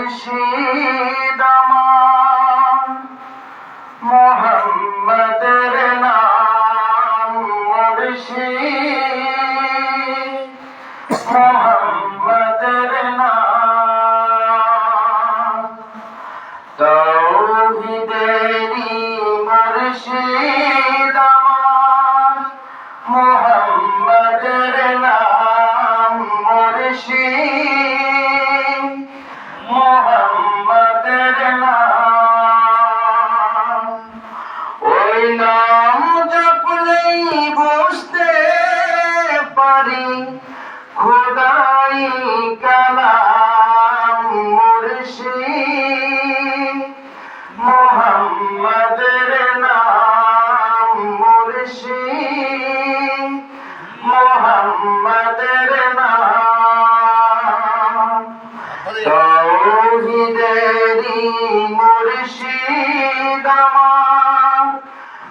মুর্শিদ আমার মোহাম্মদের নাম মুর্শিদ মোহাম্মদের নাম তাওহীদেরই মুর্শিদ আমার মোহাম্মদের নাম মুর্শিদ মোহাম্মদের নাম ওই নাম জপলেই বুঝতে পারি খোদাই কালাম মুর্শিদ মোহাম্মদের নাম মুর্শিদ মোহাম্মদের নাম তাওহীদেরই মুর্শিদ আমার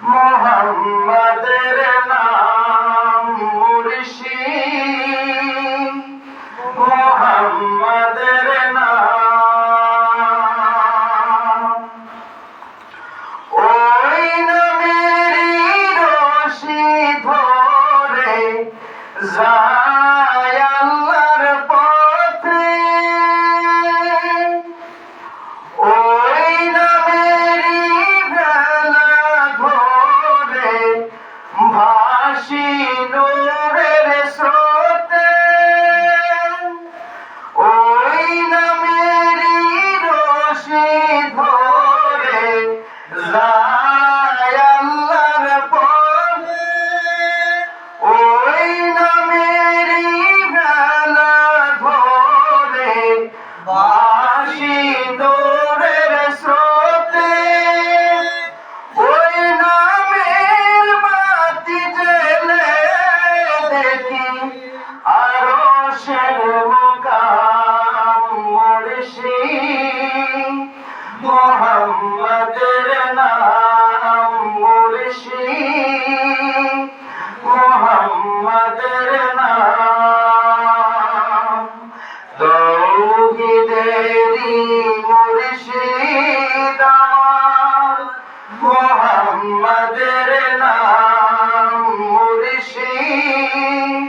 মোহাম্মদের নাম মুর্শিদ মোহাম্মদের নাম ওই নামেরই রশি ধরে যায় আল্লাহর পথে ওই নামেরই ভেলা ধরে ভাসি নূরের স্রোতে ওই নামেরই রশি ধরে যায় আল্লাহর পথে ওই নামেরই ভেলা ধরে ভাসি নূরের স্রোতে ওই নামের বাতি জ্বেলে দেখি আরশের মুকাম মুর্শিদ মোহাম্মদের নাম মুর্শিদ মোহাম্মদের নাম তাওহীদেরই মুর্শিদ আমার মোহাম্মদের নাম মুর্শিদ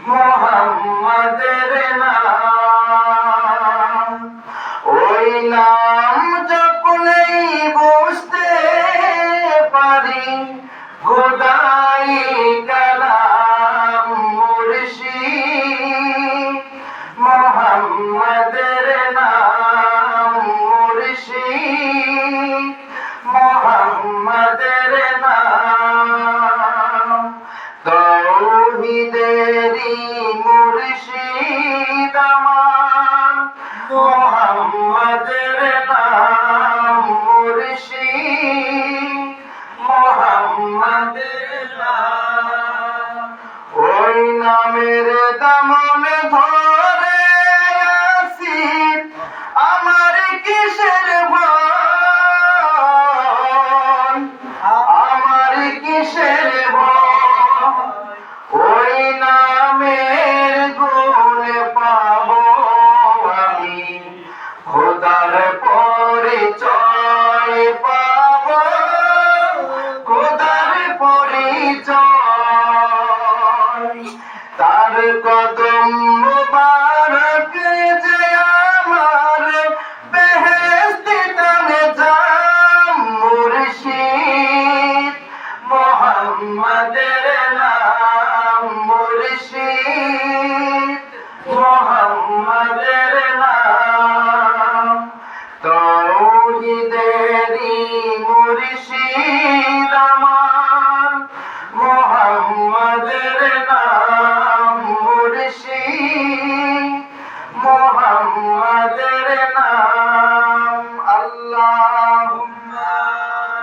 মোহাম্মদের নাম ওই নাম জপলেই বুঝতে পারি খোদাই কালাম মুর্শিদ মোহাম্মদের নাম মুর্শিদ মোহাম্মদের নাম তাওহীদেরই মুর্শিদ আমার মোহাম্মদের নাম মুর্শিদ মোহাম্মদের নাম ওই নামের দামন ধরে আছি আমার কিসের ভয় আমার কিসের ভয় ওই নামের গুণ পাবো আমি খোদার পরিচয় পাবো খোদার পরিচয় তার কদম মুবারক যে আমার বেহেশতে টানে যাম মুর্শিদ মোহাম্মদের নাম মুর্শিদ মোহাম্মদের নাম তাওহীদেরই মুর্শিদ